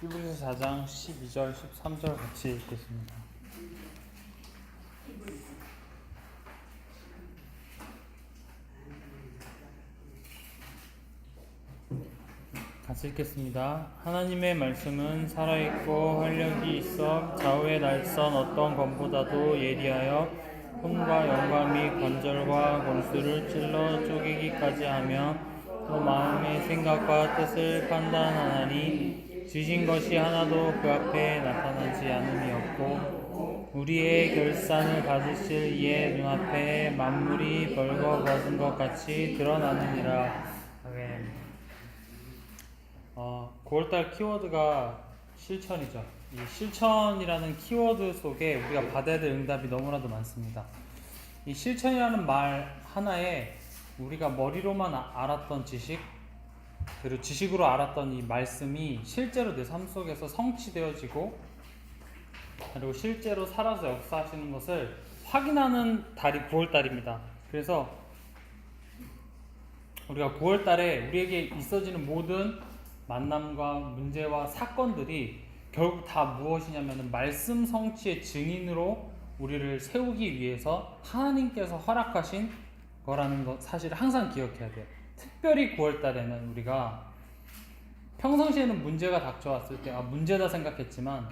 히브리서 4장 12절 13절 같이 읽겠습니다. 같이 읽겠습니다. 하나님의 말씀은 살아있고 활력이 있어 좌우의 날선 어떤 검보다도 예리하여 혼과 영감이 관절과 골수를 찔러 쪼개기까지 하며 또 마음의 생각과 뜻을 판단하나니 지신 것이 하나도 그 앞에 나타나지 않음이 없고 우리의 결산을 받으실 이의 눈앞에 만물이 벌거벗은 것 같이 드러나느니라. 아멘. 9월달 키워드가 실천이죠. 이 실천이라는 키워드 속에 우리가 받아야 될 응답이 너무나도 많습니다. 이 실천이라는 말 하나에 우리가 머리로만 알았던 지식, 그리고 지식으로 알았던 이 말씀이 실제로 내 삶 속에서 성취되어지고 그리고 실제로 살아서 역사하시는 것을 확인하는 달이 9월달입니다. 그래서 우리가 9월달에 우리에게 있어지는 모든 만남과 문제와 사건들이 결국 다 무엇이냐면 말씀 성취의 증인으로 우리를 세우기 위해서 하나님께서 허락하신 거라는 것 사실을 항상 기억해야 돼요. 특별히 9월달에는 우리가 평상시에는 문제가 닥쳐왔을 때 문제다 생각했지만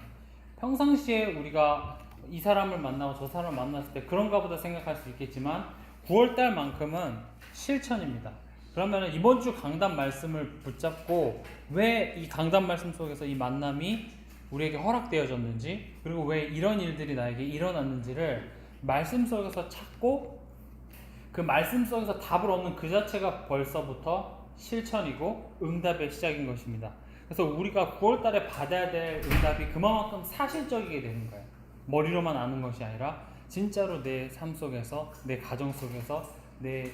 평상시에 우리가 이 사람을 만나고 저 사람을 만났을 때 그런가 보다 생각할 수 있겠지만 9월달만큼은 실천입니다. 그러면 이번 주 강단 말씀을 붙잡고 왜 이 강단 말씀 속에서 이 만남이 우리에게 허락되어졌는지 그리고 왜 이런 일들이 나에게 일어났는지를 말씀 속에서 찾고 그 말씀 속에서 답을 얻는 그 자체가 벌써부터 실천이고 응답의 시작인 것입니다. 그래서 우리가 9월달에 받아야 될 응답이 그만큼 사실적이게 되는 거예요. 머리로만 아는 것이 아니라 진짜로 내 삶 속에서, 내 가정 속에서, 내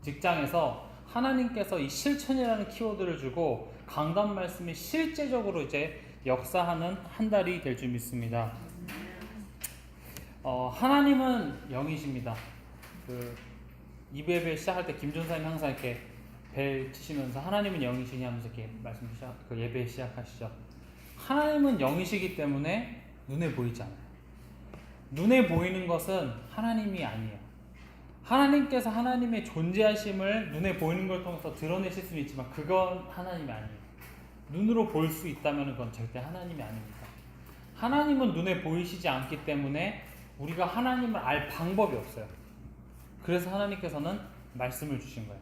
직장에서 하나님께서 이 실천이라는 키워드를 주고 강단 말씀이 실제적으로 이제 역사하는 한 달이 될 줄 믿습니다. 하나님은 영이십니다. 이부 예배 시작할 때 김전사님 항상 이렇게 벨 치시면서 하나님은 영이시니 하면서 이렇게 예배 시작하시죠. 하나님은 영이시기 때문에 눈에 보이지 않아요. 눈에 보이는 것은 하나님이 아니에요. 하나님께서 하나님의 존재하심을 눈에 보이는 걸 통해서 드러내실 수는 있지만 그건 하나님이 아니에요. 눈으로 볼 수 있다면 그건 절대 하나님이 아닙니다. 하나님은 눈에 보이시지 않기 때문에 우리가 하나님을 알 방법이 없어요. 그래서 하나님께서는 말씀을 주신 거예요.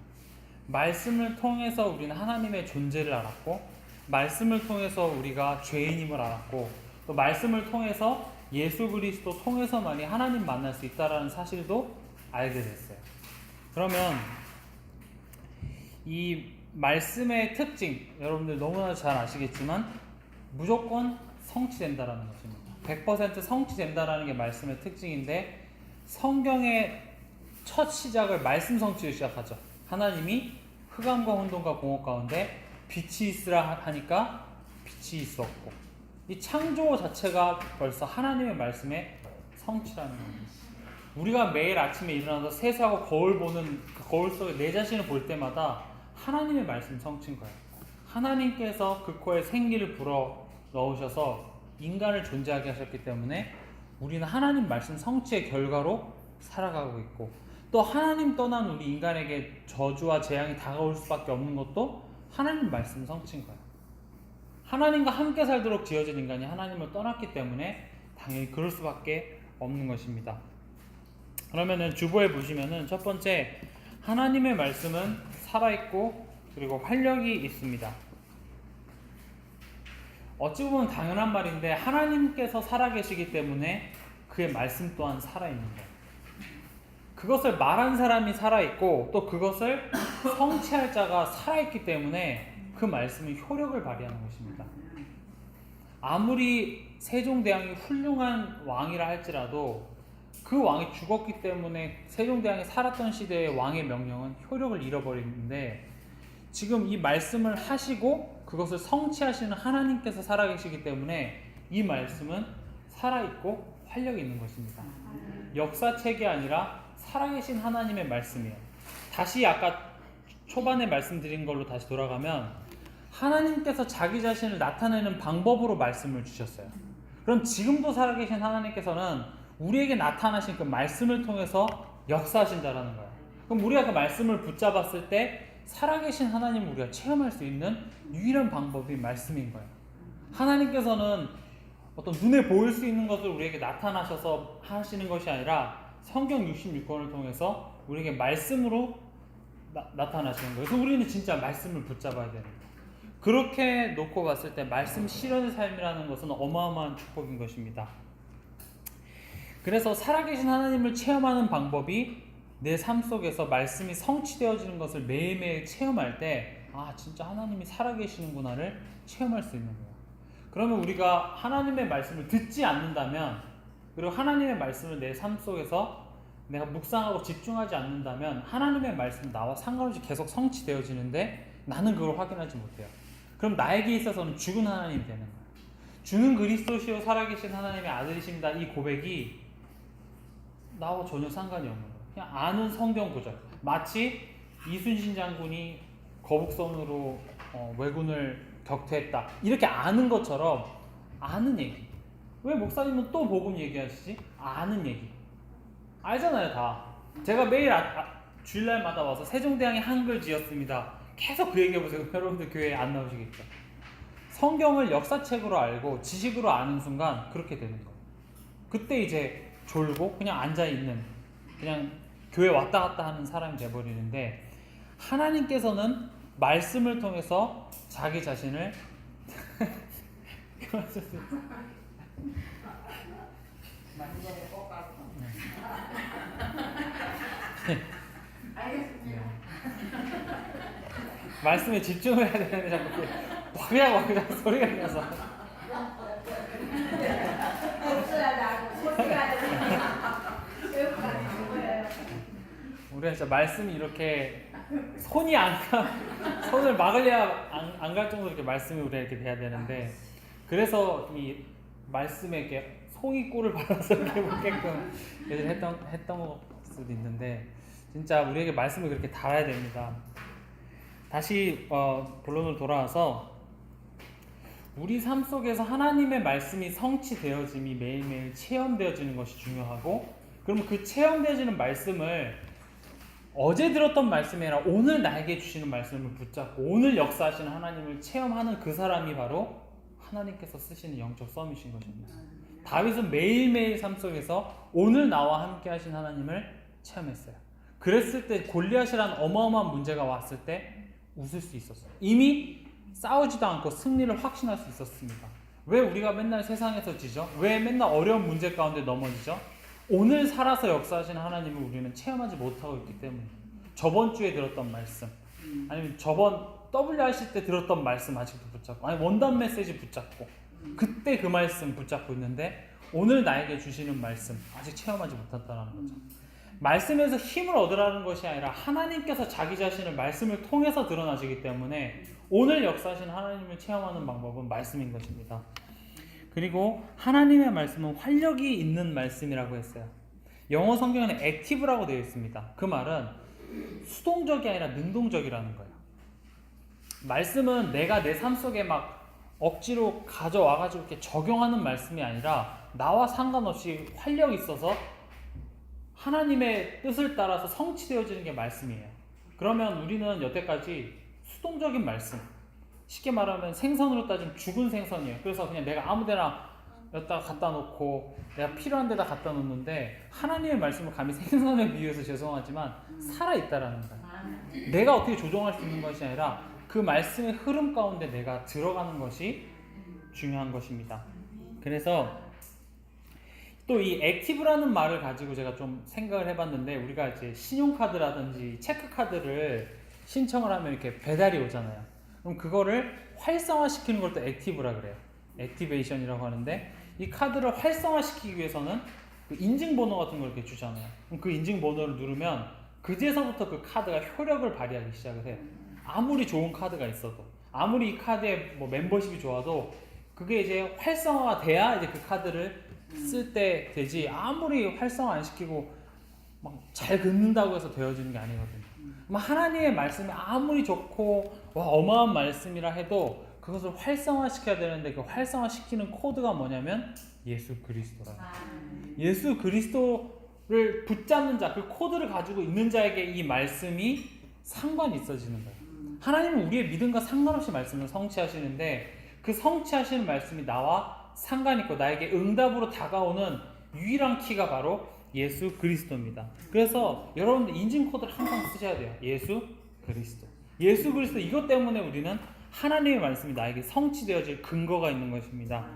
말씀을 통해서 우리는 하나님의 존재를 알았고 말씀을 통해서 우리가 죄인임을 알았고 또 말씀을 통해서 예수 그리스도 통해서만이 하나님 만날 수 있다는 사실도 알게 됐어요. 그러면 이 말씀의 특징 여러분들 너무나 잘 아시겠지만 무조건 성취된다라는 것입니다. 100% 성취된다라는 게 말씀의 특징인데 성경의 첫 시작을 말씀 성취로 시작하죠. 하나님이 흑암과 혼돈과 공허 가운데 빛이 있으라 하니까 빛이 있었고 이 창조 자체가 벌써 하나님의 말씀의 성취라는 겁니다. 우리가 매일 아침에 일어나서 세수하고 거울 보는 그 거울 속에 내 자신을 볼 때마다 하나님의 말씀 성취인 거예요. 하나님께서 그 코에 생기를 불어 넣으셔서 인간을 존재하게 하셨기 때문에 우리는 하나님 말씀 성취의 결과로 살아가고 있고 또 하나님 떠난 우리 인간에게 저주와 재앙이 다가올 수밖에 없는 것도 하나님 말씀 성취인 거예요. 하나님과 함께 살도록 지어진 인간이 하나님을 떠났기 때문에 당연히 그럴 수밖에 없는 것입니다. 그러면은 주보에 보시면은 첫 번째 하나님의 말씀은 살아있고 그리고 활력이 있습니다. 어찌 보면 당연한 말인데 하나님께서 살아계시기 때문에 그의 말씀 또한 살아있는 거예요. 그것을 말한 사람이 살아있고 또 그것을 성취할 자가 살아있기 때문에 그 말씀이 효력을 발휘하는 것입니다. 아무리 세종대왕이 훌륭한 왕이라 할지라도 그 왕이 죽었기 때문에 세종대왕이 살았던 시대의 왕의 명령은 효력을 잃어버리는데 지금 이 말씀을 하시고 그것을 성취하시는 하나님께서 살아계시기 때문에 이 말씀은 살아있고 활력이 있는 것입니다. 역사책이 아니라 살아계신 하나님의 말씀이에요. 다시 아까 초반에 말씀드린 걸로 다시 돌아가면 하나님께서 자기 자신을 나타내는 방법으로 말씀을 주셨어요. 그럼 지금도 살아계신 하나님께서는 우리에게 나타나신 그 말씀을 통해서 역사하신다라는 거예요. 그럼 우리가 그 말씀을 붙잡았을 때 살아계신 하나님을 우리가 체험할 수 있는 유일한 방법이 말씀인 거예요. 하나님께서는 어떤 눈에 보일 수 있는 것을 우리에게 나타나셔서 하시는 것이 아니라 성경 66권을 통해서 우리에게 말씀으로 나타나시는 거예요. 그래서 우리는 진짜 말씀을 붙잡아야 되는 거예요. 그렇게 놓고 봤을 때 말씀 실현의 삶이라는 것은 어마어마한 축복인 것입니다. 그래서 살아계신 하나님을 체험하는 방법이 내 삶 속에서 말씀이 성취되어지는 것을 매일매일 체험할 때 진짜 하나님이 살아계시는구나를 체험할 수 있는 거예요. 그러면 우리가 하나님의 말씀을 듣지 않는다면, 그리고 하나님의 말씀을 내 삶 속에서 내가 묵상하고 집중하지 않는다면 하나님의 말씀은 나와 상관없이 계속 성취되어지는데 나는 그걸 확인하지 못해요. 그럼 나에게 있어서는 죽은 하나님이 되는 거예요. 주는 그리스도시요 살아계신 하나님의 아들이십니다. 이 고백이 나와 전혀 상관이 없는 거예요. 그냥 아는 성경 구절. 마치 이순신 장군이 거북선으로 왜군을 격퇴했다. 이렇게 아는 것처럼 아는 얘기. 왜 목사님은 또 복음 얘기하시지? 아는 얘기. 알잖아요, 다. 제가 매일 주일날마다 와서 세종대왕이 한글 지었습니다. 계속 그 얘기해보세요. 여러분들 교회에 안 나오시겠죠? 성경을 역사책으로 알고 지식으로 아는 순간 그렇게 되는 거예요. 그때 이제 졸고 그냥 앉아있는, 그냥 교회 왔다 갔다 하는 사람이 돼버리는데, 하나님께서는 말씀을 통해서 자기 자신을 말씀에 집중을 해야 되는데 자꾸 와그작 소리가 나서 우리가 진짜 말씀이 이렇게 손을 막으려야 안 갈 정도로 이렇게 말씀이 우리가 이렇게 돼야 되는데, 그래서 이 말씀에 이렇게 송이 꿀을 발라서 이렇게 먹게끔 했던 수도 있는데, 진짜 우리에게 말씀을 그렇게 달아야 됩니다. 다시 본론으로 돌아와서 우리 삶 속에서 하나님의 말씀이 성취되어짐이 매일매일 체험되어지는 것이 중요하고, 그러면 그 체험되어지는 말씀을 어제 들었던 말씀이 아니라 오늘 나에게 주시는 말씀을 붙잡고 오늘 역사하시는 하나님을 체험하는 그 사람이 바로 하나님께서 쓰시는 영적 썸이신 것입니다. 다윗은 매일매일 삶 속에서 오늘 나와 함께 하신 하나님을 체험했어요. 그랬을 때 골리앗이란 어마어마한 문제가 왔을 때 웃을 수 있었어요. 이미 싸우지도 않고 승리를 확신할 수 있었습니다. 왜 우리가 맨날 세상에서 지죠? 왜 맨날 어려운 문제 가운데 넘어지죠? 오늘 살아서 역사하시는 하나님을 우리는 체험하지 못하고 있기 때문에. 저번 주에 들었던 말씀, 아니면 저번 WRC 때 들었던 말씀 아직도 붙잡고, 아니 원단 메시지 붙잡고, 그때 그 말씀 붙잡고 있는데 오늘 나에게 주시는 말씀 아직 체험하지 못했다는 거죠. 말씀에서 힘을 얻으라는 것이 아니라 하나님께서 자기 자신을 말씀을 통해서 드러나시기 때문에 오늘 역사하신 하나님을 체험하는 방법은 말씀인 것입니다. 그리고 하나님의 말씀은 활력이 있는 말씀이라고 했어요. 영어 성경에는 액티브라고 되어 있습니다. 그 말은 수동적이 아니라 능동적이라는 거예요. 말씀은 내가 내 삶 속에 막 억지로 가져와가지고 이렇게 적용하는 말씀이 아니라 나와 상관없이 활력이 있어서 하나님의 뜻을 따라서 성취되어지는 게 말씀이에요. 그러면 우리는 여태까지 수동적인 말씀, 쉽게 말하면 생선으로 따지면 죽은 생선이에요. 그래서 그냥 내가 아무데나 여기다가 갖다 놓고 내가 필요한 데다 갖다 놓는데, 하나님의 말씀을 감히 생선에 비유해서 죄송하지만 살아있다라는 거예요. 내가 어떻게 조종할 수 있는 것이 아니라 그 말씀의 흐름 가운데 내가 들어가는 것이 중요한 것입니다. 그래서 또 이 액티브라는 말을 가지고 제가 좀 생각을 해봤는데, 우리가 이제 신용카드라든지 체크카드를 신청을 하면 이렇게 배달이 오잖아요. 그럼 그거를 활성화시키는 걸 또 액티브라 그래요. 액티베이션이라고 하는데, 이 카드를 활성화시키기 위해서는 그 인증번호 같은 걸 이렇게 주잖아요. 그럼 그 인증번호를 누르면 그제서부터 그 카드가 효력을 발휘하기 시작을 해요. 아무리 좋은 카드가 있어도, 아무리 이 카드에 뭐 멤버십이 좋아도 그게 이제 활성화가 돼야 이제 그 카드를 쓸 때 되지, 아무리 활성화 안 시키고 막 잘 긋는다고 해서 되어지는 게 아니거든요. 하나님의 말씀이 아무리 좋고 어마어마한 말씀이라 해도 그것을 활성화시켜야 되는데 그 활성화시키는 코드가 뭐냐면 예수 그리스도라. 예수 그리스도를 붙잡는 자, 그 코드를 가지고 있는 자에게 이 말씀이 상관이 있어지는 거예요. 하나님은 우리의 믿음과 상관없이 말씀을 성취하시는데 그 성취하시는 말씀이 나와 상관 있고 나에게 응답으로 다가오는 유일한 키가 바로 예수 그리스도입니다. 그래서 여러분들 인증 코드를 항상 쓰셔야 돼요. 예수 그리스도. 예수 그리스도, 이것 때문에 우리는 하나님의 말씀이 나에게 성취되어질 근거가 있는 것입니다.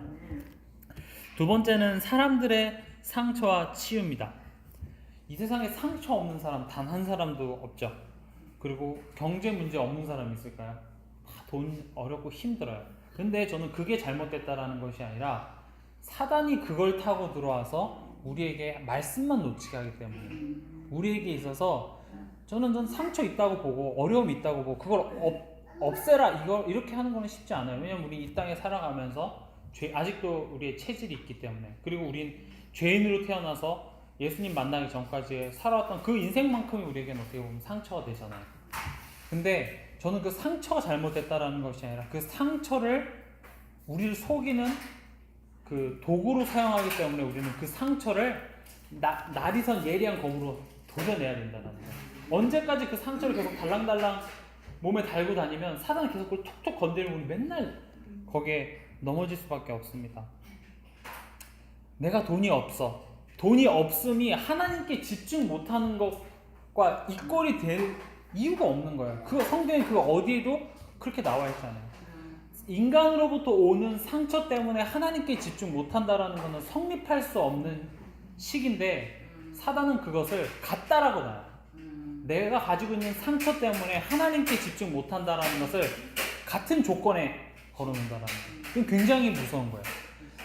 두 번째는 사람들의 상처와 치유입니다. 이 세상에 상처 없는 사람 단 한 사람도 없죠. 그리고 경제 문제 없는 사람이 있을까요? 돈 어렵고 힘들어요. 근데 저는 그게 잘못됐다라는 것이 아니라 사단이 그걸 타고 들어와서 우리에게 말씀만 놓치게 하기 때문에 우리에게 있어서 저는 상처 있다고 보고 어려움이 있다고 보고 그걸 없애라 이걸 이렇게 하는 거는 쉽지 않아요. 왜냐면 우리 이 땅에 살아가면서 아직도 우리의 체질이 있기 때문에, 그리고 우린 죄인으로 태어나서 예수님 만나기 전까지 살아왔던 그 인생만큼이 우리에게는 어떻게 보면 상처가 되잖아요. 근데 저는 그 상처가 잘못됐다라는 것이 아니라 그 상처를 우리를 속이는 그 도구로 사용하기 때문에 우리는 그 상처를 날이선 예리한 검으로 도려내야 된다는 거예요. 언제까지 그 상처를 계속 달랑달랑 몸에 달고 다니면 사단이 계속 그걸 톡톡 건드리면 우리 맨날 거기에 넘어질 수밖에 없습니다. 내가 돈이 없어. 돈이 없음이 하나님께 집중 못하는 것과 이꼴이 될 이유가 없는 거예요. 그 성경에 그 어디에도 그렇게 나와 있잖아요. 인간으로부터 오는 상처 때문에 하나님께 집중 못한다라는 것은 성립할 수 없는 식인데 사단은 그것을 갖다라고 놔요. 내가 가지고 있는 상처 때문에 하나님께 집중 못한다라는 것을 같은 조건에 걸어놓는다라는 거예요. 그건 굉장히 무서운 거예요.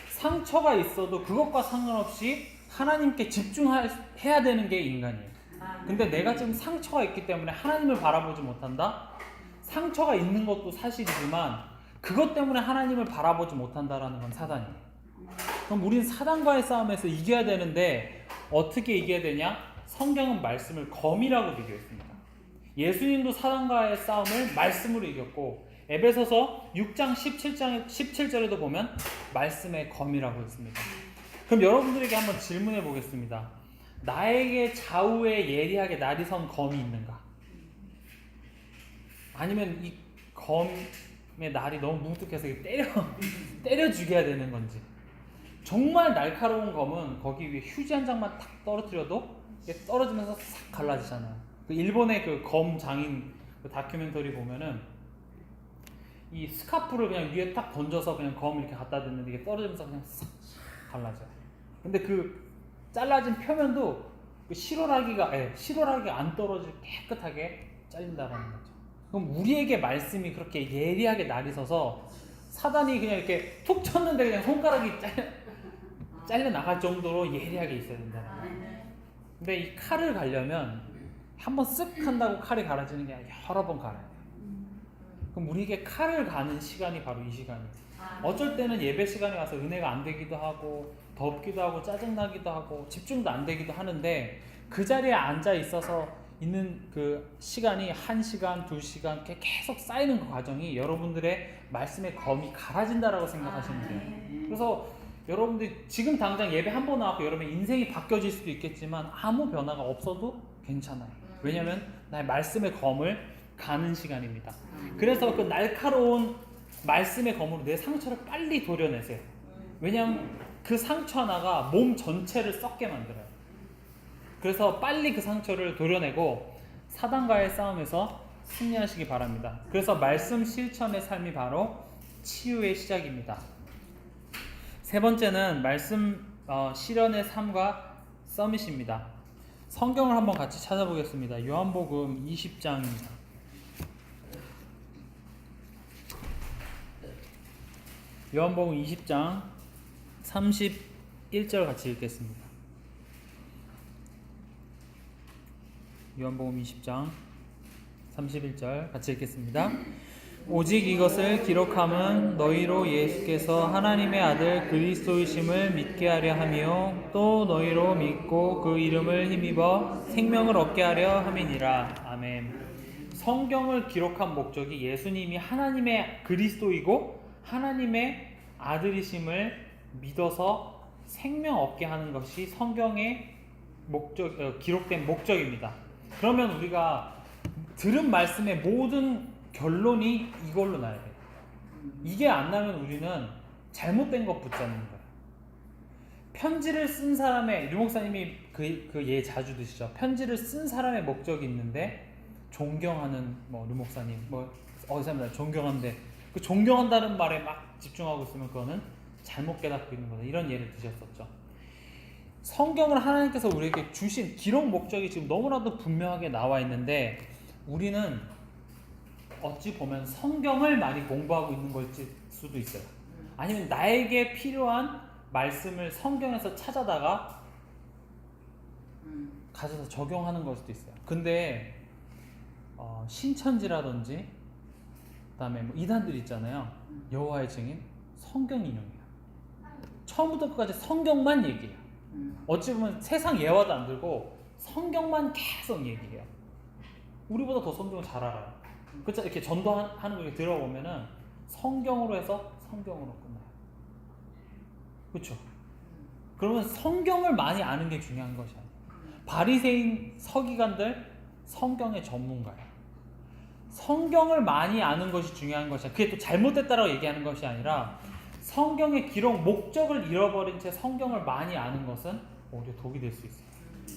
상처가 있어도 그것과 상관없이 하나님께 집중해야 되는 게 인간이에요. 근데 내가 지금 상처가 있기 때문에 하나님을 바라보지 못한다? 상처가 있는 것도 사실이지만 그것 때문에 하나님을 바라보지 못한다라는 건 사단이에요. 그럼 우린 사단과의 싸움에서 이겨야 되는데 어떻게 이겨야 되냐? 성경은 말씀을 검이라고 비교했습니다. 예수님도 사단과의 싸움을 말씀으로 이겼고 에베소서 6장 17절에도 보면 말씀의 검이라고 했습니다. 그럼 여러분들에게 한번 질문해 보겠습니다. 나에게 좌우에 예리하게 날이 선 검이 있는가? 아니면 이 검의 날이 너무 뭉툭해서 때려 죽여야 되는 건지? 정말 날카로운 검은 거기 위에 휴지 한 장만 탁 떨어뜨려도 이게 떨어지면서 싹 갈라지잖아요. 그 일본의 그 검 장인 그 다큐멘터리 보면은 이 스카프를 그냥 위에 딱 던져서 그냥 검 이렇게 갖다 댔는데 이게 떨어지면서 그냥 싹 갈라져요. 근데 그 잘라진 표면도 그 실오라기가 안 떨어지게 깨끗하게 잘린다라는 거죠. 그럼 우리에게 말씀이 그렇게 예리하게 날이 서서 사단이 그냥 이렇게 툭 쳤는데 그냥 손가락이 잘려 나갈 정도로 예리하게 있어야 된다는 거예요. 근데 이 칼을 갈려면 한번 쓱 한다고 칼이 갈아지는 게 아니라 여러 번 갈아야 돼요. 그럼 우리에게 칼을 가는 시간이 바로 이 시간이에요. 어쩔 때는 예배 시간에 와서 은혜가 안 되기도 하고 덥기도 하고 짜증나기도 하고 집중도 안 되기도 하는데 그 자리에 앉아 있어서 있는 그 시간이 1시간, 2시간 계속 쌓이는 그 과정이 여러분들의 말씀의 검이 갈아진다라고 생각하시면 돼요. 그래서 여러분들 지금 당장 예배 한 번 나왔고 여러분의 인생이 바뀌어질 수도 있겠지만 아무 변화가 없어도 괜찮아요. 왜냐하면 나의 말씀의 검을 가는 시간입니다. 그래서 그 날카로운 말씀의 검으로 내 상처를 빨리 도려내세요. 왜냐하면 그 상처 하나가 몸 전체를 썩게 만들어요. 그래서 빨리 그 상처를 도려내고 사단과의 싸움에서 승리하시기 바랍니다. 그래서 말씀 실천의 삶이 바로 치유의 시작입니다. 세 번째는 말씀 실현의 삶과 서밋입니다. 성경을 한번 같이 찾아보겠습니다. 요한복음 20장입니다. 요한복음 20장 31절 같이 읽겠습니다. 요한복음 20장 31절 같이 읽겠습니다. 오직 이것을 기록함은 너희로 예수께서 하나님의 아들 그리스도이심을 믿게 하려 함이요 또 너희로 믿고 그 이름을 힘입어 생명을 얻게 하려 함이니라. 아멘. 성경을 기록한 목적이 예수님이 하나님의 그리스도이고 하나님의 아들이심을 믿어서 생명 얻게 하는 것이 성경의 기록된 목적입니다. 그러면 우리가 들은 말씀의 모든 결론이 이걸로 나야 돼요. 이게 안 나면 우리는 잘못된 것 붙잡는 거예요. 편지를 쓴 사람의, 류 목사님이 그 예 자주 드시죠. 편지를 쓴 사람의 목적이 있는데 존경하는 류 목사님 사람들 존경하는데 그 존경한다는 말에 막 집중하고 있으면 그거는 잘못 깨닫고 있는 거다. 이런 예를 드셨었죠. 성경을 하나님께서 우리에게 주신 기록 목적이 지금 너무나도 분명하게 나와 있는데 우리는 어찌 보면 성경을 많이 공부하고 있는 걸 수도 있어요. 아니면 나에게 필요한 말씀을 성경에서 찾아다가 가져서 적용하는 걸 수도 있어요. 근데 신천지라든지 그다음에 이단들 있잖아요. 여호와의 증인 성경 인용이에요. 처음부터 끝까지 성경만 얘기해요. 어찌 보면 세상 예화도 안 들고 성경만 계속 얘기해요. 우리보다 더 성경을 잘 알아요. 그렇죠? 이렇게 전도하는 거 들어보면은 성경으로 해서 성경으로 끝나요. 그렇죠? 그러면 성경을 많이 아는 게 중요한 것이 아니에요. 바리새인 서기관들 성경의 전문가예요. 성경을 많이 아는 것이 중요한 것이야. 그게 또 잘못됐다라고 얘기하는 것이 아니라 성경의 기록 목적을 잃어버린 채 성경을 많이 아는 것은 오히려 독이 될 수 있어요.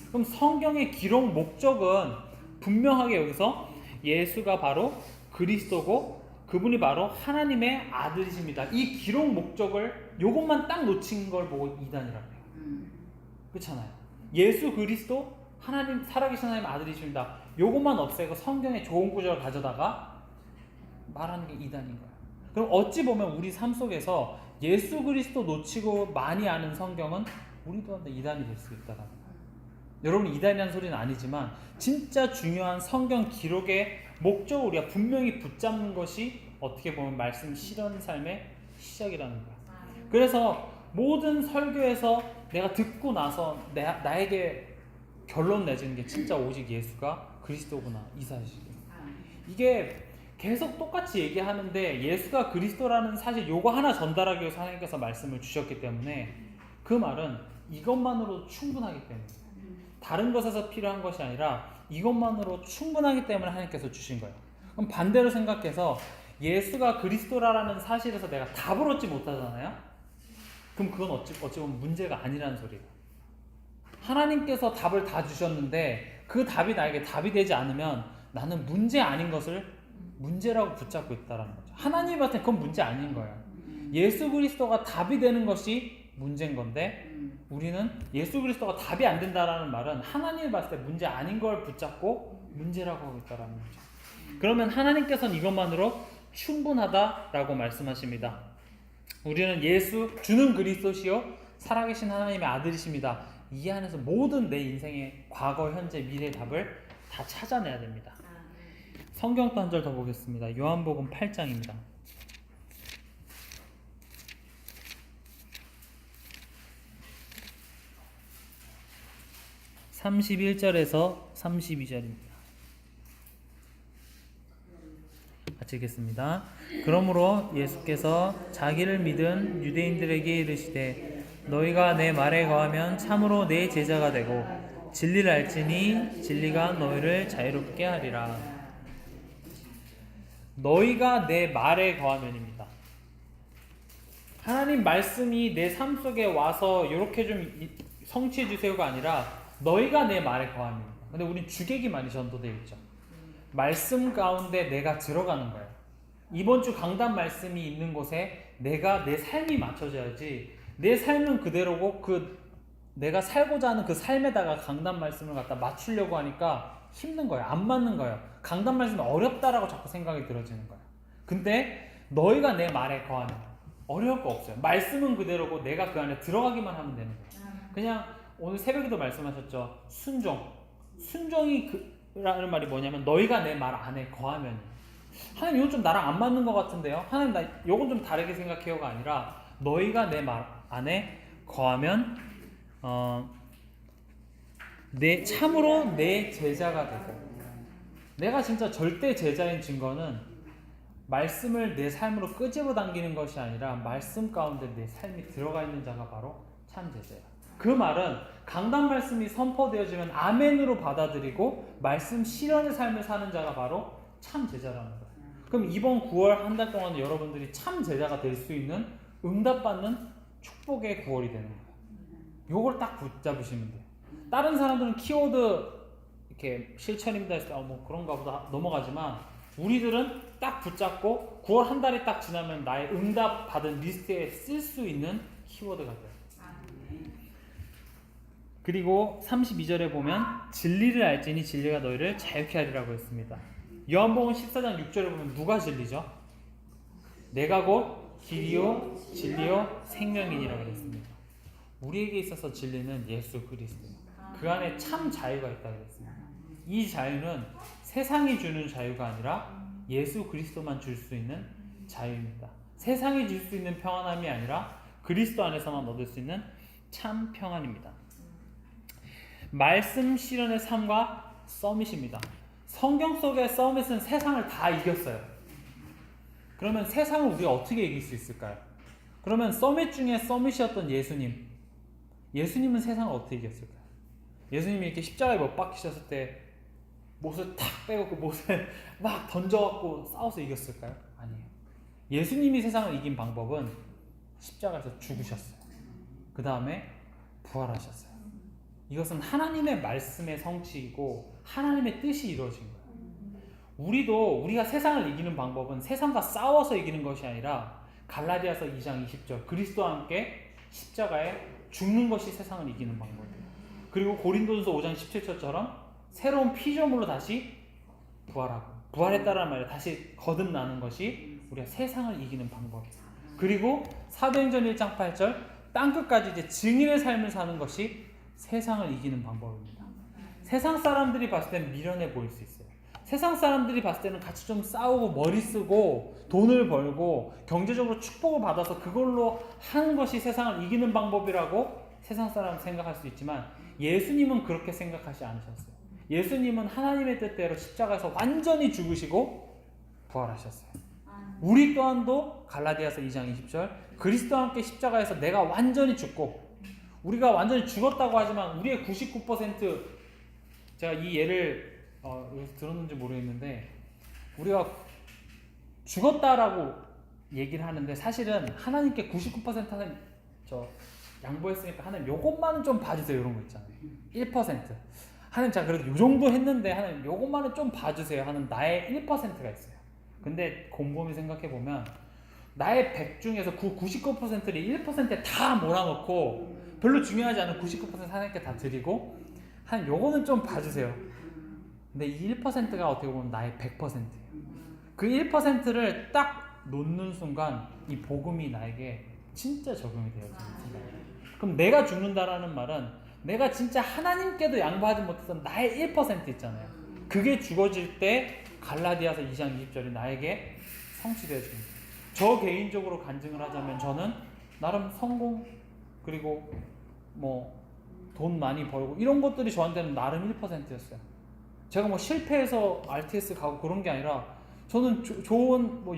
그럼 성경의 기록 목적은 분명하게 여기서 예수가 바로 그리스도고 그분이 바로 하나님의 아들이십니다. 이 기록 목적을 요것만 딱 놓친 걸 보고 이단이라고 해요. 그렇잖아요. 예수 그리스도 하나님 살아계신 하나님의 아들이십니다. 요것만 없애고 성경의 좋은 구절을 가져다가 말하는 게 이단인 거예요. 그럼 어찌 보면 우리 삶 속에서 예수 그리스도 놓치고 많이 아는 성경은 우리도 한테 이단이 될 수 있다라는 거예요. 여러분 이단이라는 소리는 아니지만 진짜 중요한 성경 기록의 목적을 우리가 분명히 붙잡는 것이 어떻게 보면 말씀 실현 삶의 시작이라는 거예요. 그래서 모든 설교에서 내가 듣고 나서 나에게 결론 내지는 게 진짜 오직 예수가 그리스도구나 이 사실이에요. 이게 계속 똑같이 얘기하는데 예수가 그리스도라는 사실 요거 하나 전달하기 위해서 하나님께서 말씀을 주셨기 때문에 그 말은 이것만으로 충분하기 때문에 다른 것에서 필요한 것이 아니라 이것만으로 충분하기 때문에 하나님께서 주신 거예요. 그럼 반대로 생각해서 예수가 그리스도라는 사실에서 내가 답을 얻지 못하잖아요. 그럼 그건 어찌 보면 문제가 아니라는 소리예요. 하나님께서 답을 다 주셨는데 그 답이 나에게 답이 되지 않으면 나는 문제 아닌 것을 문제라고 붙잡고 있다는 거죠. 하나님한테 그건 문제 아닌 거예요. 예수 그리스도가 답이 되는 것이 문제인 건데 우리는 예수 그리스도가 답이 안 된다라는 말은 하나님이 봤을 때 문제 아닌 걸 붙잡고 문제라고 하고 있다는 거죠. 그러면 하나님께서는 이것만으로 충분하다라고 말씀하십니다. 우리는 예수 주는 그리스도시요 살아계신 하나님의 아들이십니다. 이 안에서 모든 내 인생의 과거, 현재, 미래의 답을 다 찾아내야 됩니다. 성경 또 한 절 더 보겠습니다. 요한복음 8장입니다. 31절에서 32절입니다. 같이 읽겠습니다. 그러므로 예수께서 자기를 믿은 유대인들에게 이르시되 너희가 내 말에 거하면 참으로 내 제자가 되고 진리를 알지니 진리가 너희를 자유롭게 하리라. 너희가 내 말에 거하면입니다. 하나님 말씀이 내 삶 속에 와서 이렇게 좀 성취해 주세요가 아니라 너희가 내 말에 거합니다. 근데 우린 주객이 많이 전도되어 있죠. 말씀 가운데 내가 들어가는 거예요. 이번 주 강단 말씀이 있는 곳에 내가 내 삶이 맞춰져야지 내 삶은 그대로고 내가 살고자 하는 그 삶에다가 강단 말씀을 갖다 맞추려고 하니까 힘든 거예요. 안 맞는 거예요. 강단 말씀이 어렵다라고 자꾸 생각이 들어지는 거예요. 근데 너희가 내 말에 거하면 어려울 거 없어요. 말씀은 그대로고 내가 그 안에 들어가기만 하면 되는 거예요. 그냥 오늘 새벽에도 말씀하셨죠. 순종이 라는 말이 뭐냐면 너희가 내 말 안에 거하면 하나님 이건 좀 나랑 안 맞는 것 같은데요. 하나님 나 이건 좀 다르게 생각해요가 아니라 너희가 내 말 안에 거하면 참으로 내 제자가 되고 내가 진짜 절대 제자인 증거는 말씀을 내 삶으로 끄집어 당기는 것이 아니라 말씀 가운데 내 삶이 들어가 있는 자가 바로 참 제자예요. 그 말은 강단 말씀이 선포되어지면 아멘으로 받아들이고 말씀 실현의 삶을 사는 자가 바로 참 제자라는 거예요. 그럼 이번 9월 한 달 동안 여러분들이 참 제자가 될 수 있는 응답받는 축복의 9월이 되는 거예요. 요걸 딱 붙잡으시면 돼요. 다른 사람들은 키워드 이렇게 실천입니다 했을 때 뭐 그런가 보다 넘어가지만 우리들은 딱 붙잡고 9월 한 달이 딱 지나면 나의 응답 받은 리스트에 쓸 수 있는 키워드가 돼요. 그리고 32절에 보면 진리를 알지니 진리가 너희를 자유케 하리라고 했습니다. 요한복음 14장 6절에 보면 누가 진리죠? 내가 곧 길이요 진리요 생명이니라고 했습니다. 우리에게 있어서 진리는 예수 그리스도예요. 그 안에 참 자유가 있다고 했습니다. 이 자유는 세상이 주는 자유가 아니라 예수 그리스도만 줄 수 있는 자유입니다. 세상이 줄 수 있는 평안함이 아니라 그리스도 안에서만 얻을 수 있는 참 평안입니다. 말씀 실현의 삶과 서밋입니다. 성경 속의 서밋은 세상을 다 이겼어요. 그러면 세상을 우리가 어떻게 이길 수 있을까요? 그러면 서밋 중에 서밋이었던 예수님은 세상을 어떻게 이겼을까요? 예수님이 이렇게 십자가에 못 박히셨을 때 못을 탁 빼고 못을 막 던져갖고 싸워서 이겼을까요? 아니에요. 예수님이 세상을 이긴 방법은 십자가에서 죽으셨어요. 그 다음에 부활하셨어요. 이것은 하나님의 말씀의 성취이고 하나님의 뜻이 이루어진 거예요. 우리가 세상을 이기는 방법은 세상과 싸워서 이기는 것이 아니라 갈라디아서 2장 20절 그리스도와 함께 십자가에 죽는 것이 세상을 이기는 방법이에요. 그리고 고린도전서 5장 17절처럼 새로운 피조물로 다시 부활했다라는 말에 다시 거듭나는 것이 우리가 세상을 이기는 방법이에요. 그리고 사도행전 1장 8절 땅끝까지 이제 증인의 삶을 사는 것이 세상을 이기는 방법입니다. 세상 사람들이 봤을 때는 미련해 보일 수 있어요. 세상 사람들이 봤을 때는 같이 좀 싸우고 머리 쓰고 돈을 벌고 경제적으로 축복을 받아서 그걸로 하는 것이 세상을 이기는 방법이라고 세상 사람은 생각할 수 있지만 예수님은 그렇게 생각하지 않으셨어요. 예수님은 하나님의 뜻대로 십자가에서 완전히 죽으시고 부활하셨어요. 우리 또한도 갈라디아서 2장 20절 그리스도와 함께 십자가에서 내가 완전히 죽고 우리가 완전히 죽었다고 하지만 우리의 99% 제가 이 예를 여기서 들었는지 모르겠는데 우리가 죽었다라고 얘기를 하는데 사실은 하나님께 99% 하나님 양보했으니까 하나님 요것만은 좀 봐주세요 이런 거 있잖아요. 1% 하나님 자 그래도 요 정도 했는데 하나님 요것만은 좀 봐주세요 하는 나의 1%가 있어요. 근데 곰곰이 생각해보면 나의 100 중에서 99%를 1%에 다 몰아넣고 별로 중요하지 않은 99% 하나님께 다 드리고 한 요거는 좀 봐주세요. 근데 이 1%가 어떻게 보면 나의 100%예요. 그 1%를 딱 놓는 순간 이 복음이 나에게 진짜 적용이 되어지는 순간이에요. 그럼 내가 죽는다라는 말은 내가 진짜 하나님께도 양보하지 못했던 나의 1% 있잖아요. 그게 죽어질 때 갈라디아서 2장 20절이 나에게 성취되어지는 거예요. 저 개인적으로 간증을 하자면 저는 나름 성공 그리고 뭐 돈 많이 벌고 이런 것들이 저한테는 나름 1%였어요. 제가 뭐 실패해서 RTS 가고 그런 게 아니라 저는 좋은 뭐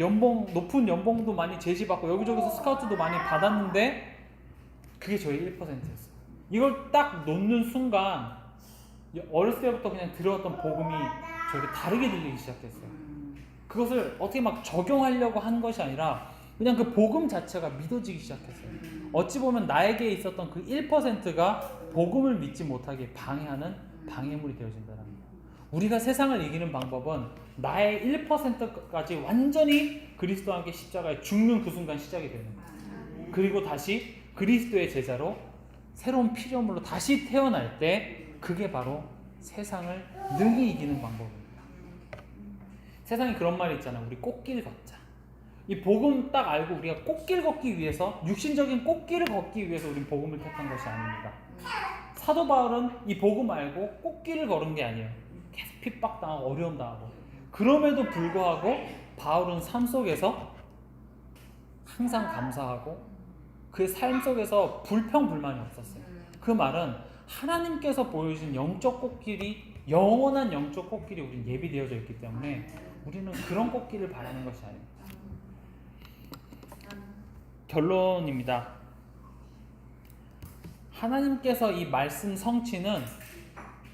높은 연봉도 많이 제시받고 여기저기서 스카우트도 많이 받았는데 그게 저의 1%였어요. 이걸 딱 놓는 순간 어렸을 때부터 그냥 들어왔던 복음이 저에게 다르게 들리기 시작했어요. 그것을 어떻게 막 적용하려고 한 것이 아니라 그냥 그 복음 자체가 믿어지기 시작했어요. 어찌 보면 나에게 있었던 그 1%가 복음을 믿지 못하게 방해하는 방해물이 되어진다는 거예요. 우리가 세상을 이기는 방법은 나의 1%까지 완전히 그리스도와 함께 십자가에 죽는 그 순간 시작이 되는 거예요. 그리고 다시 그리스도의 제자로 새로운 피조물로 다시 태어날 때 그게 바로 세상을 능히 이기는 방법입니다. 세상에 그런 말이 있잖아요. 우리 꽃길 걷자. 이 복음 딱 알고 우리가 꽃길 걷기 위해서 육신적인 꽃길을 걷기 위해서 우리는 복음을 택한 것이 아닙니다. 사도 바울은 이 복음 알고 꽃길을 걸은 게 아니에요. 계속 핍박당하고 어려움 당하고 그럼에도 불구하고 바울은 삶 속에서 항상 감사하고 그의 삶 속에서 불평불만이 없었어요. 그 말은 하나님께서 보여주신 영적 꽃길이 영원한 영적 꽃길이 우리 예비되어져 있기 때문에 우리는 그런 꽃길을 바라는 것이 아닙니다. 결론입니다. 하나님께서 이 말씀 성취는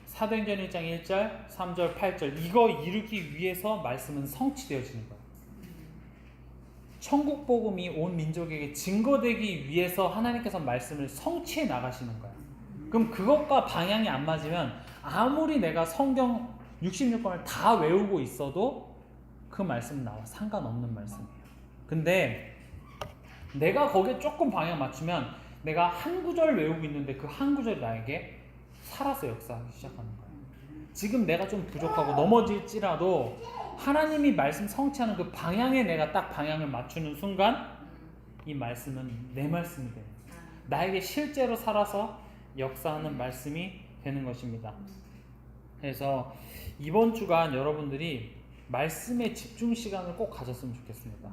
사도행전 1장 1절, 3절, 8절 이거 이루기 위해서 말씀은 성취되어지는 거예요. 천국 복음이 온 민족에게 증거되기 위해서 하나님께서 말씀을 성취해 나가시는 거예요. 그럼 그것과 방향이 안 맞으면 아무리 내가 성경 66권을 다 외우고 있어도 그 말씀은 나와 상관없는 말씀이에요. 근데 내가 거기에 조금 방향 맞추면 내가 한 구절 외우고 있는데 그 한 구절이 나에게 살아서 역사하기 시작하는 거예요. 지금 내가 좀 부족하고 넘어질지라도 하나님이 말씀 성취하는 그 방향에 내가 딱 방향을 맞추는 순간 이 말씀은 내 말씀이 돼요. 나에게 실제로 살아서 역사하는 말씀이 되는 것입니다. 그래서 이번 주간 여러분들이 말씀에 집중 시간을 꼭 가졌으면 좋겠습니다.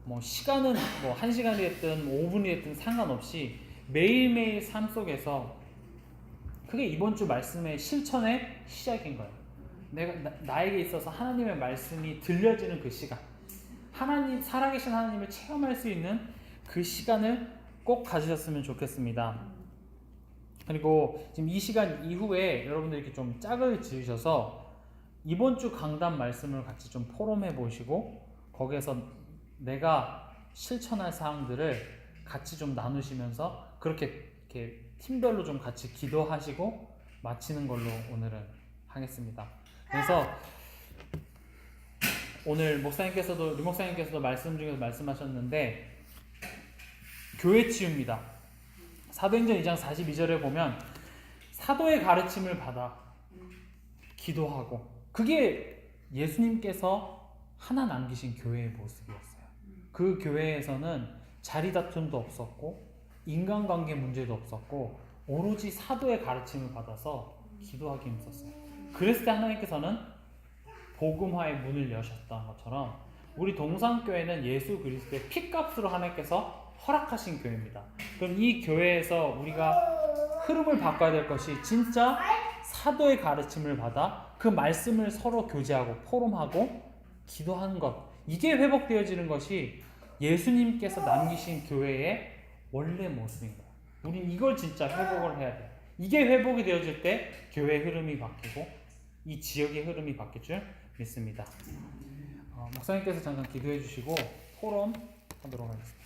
뭐 시간은 뭐 1시간이 됐든 5분이 됐든 상관없이 매일매일 삶 속에서 그게 이번 주 말씀의 실천의 시작인 거예요. 나에게 있어서 하나님의 말씀이 들려지는 그 시간, 하나님 살아계신 하나님을 체험할 수 있는 그 시간을 꼭 가지셨으면 좋겠습니다. 그리고 지금 이 시간 이후에 여러분들이 이렇게 좀 짝을 지으셔서 이번 주 강단 말씀을 같이 좀 포럼해 보시고 거기에서 내가 실천할 사항들을 같이 좀 나누시면서 그렇게 이렇게 팀별로 좀 같이 기도하시고 마치는 걸로 오늘은 하겠습니다. 그래서 오늘 류 목사님께서도 말씀 중에서 말씀하셨는데 교회 치유입니다. 사도행전 2장 42절에 보면 사도의 가르침을 받아 기도하고 그게 예수님께서 하나 남기신 교회의 모습이었어요. 그 교회에서는 자리 다툼도 없었고 인간관계 문제도 없었고 오로지 사도의 가르침을 받아서 기도하기 힘썼어요. 그랬을 때 하나님께서는 복음화의 문을 여셨던 것처럼 우리 동산교회는 예수 그리스도의 피값으로 하나님께서 허락하신 교회입니다. 그럼 이 교회에서 우리가 흐름을 바꿔야 될 것이 진짜 사도의 가르침을 받아 그 말씀을 서로 교제하고 포럼하고 기도하는 것, 이게 회복되어지는 것이 예수님께서 남기신 교회의 원래 모습인 거예요. 우린 이걸 진짜 회복을 해야 돼요. 이게 회복이 되어질 때 교회의 흐름이 바뀌고 이 지역의 흐름이 바뀔 줄 믿습니다. 목사님께서 잠깐 기도해 주시고 포럼 하도록 하겠습니다.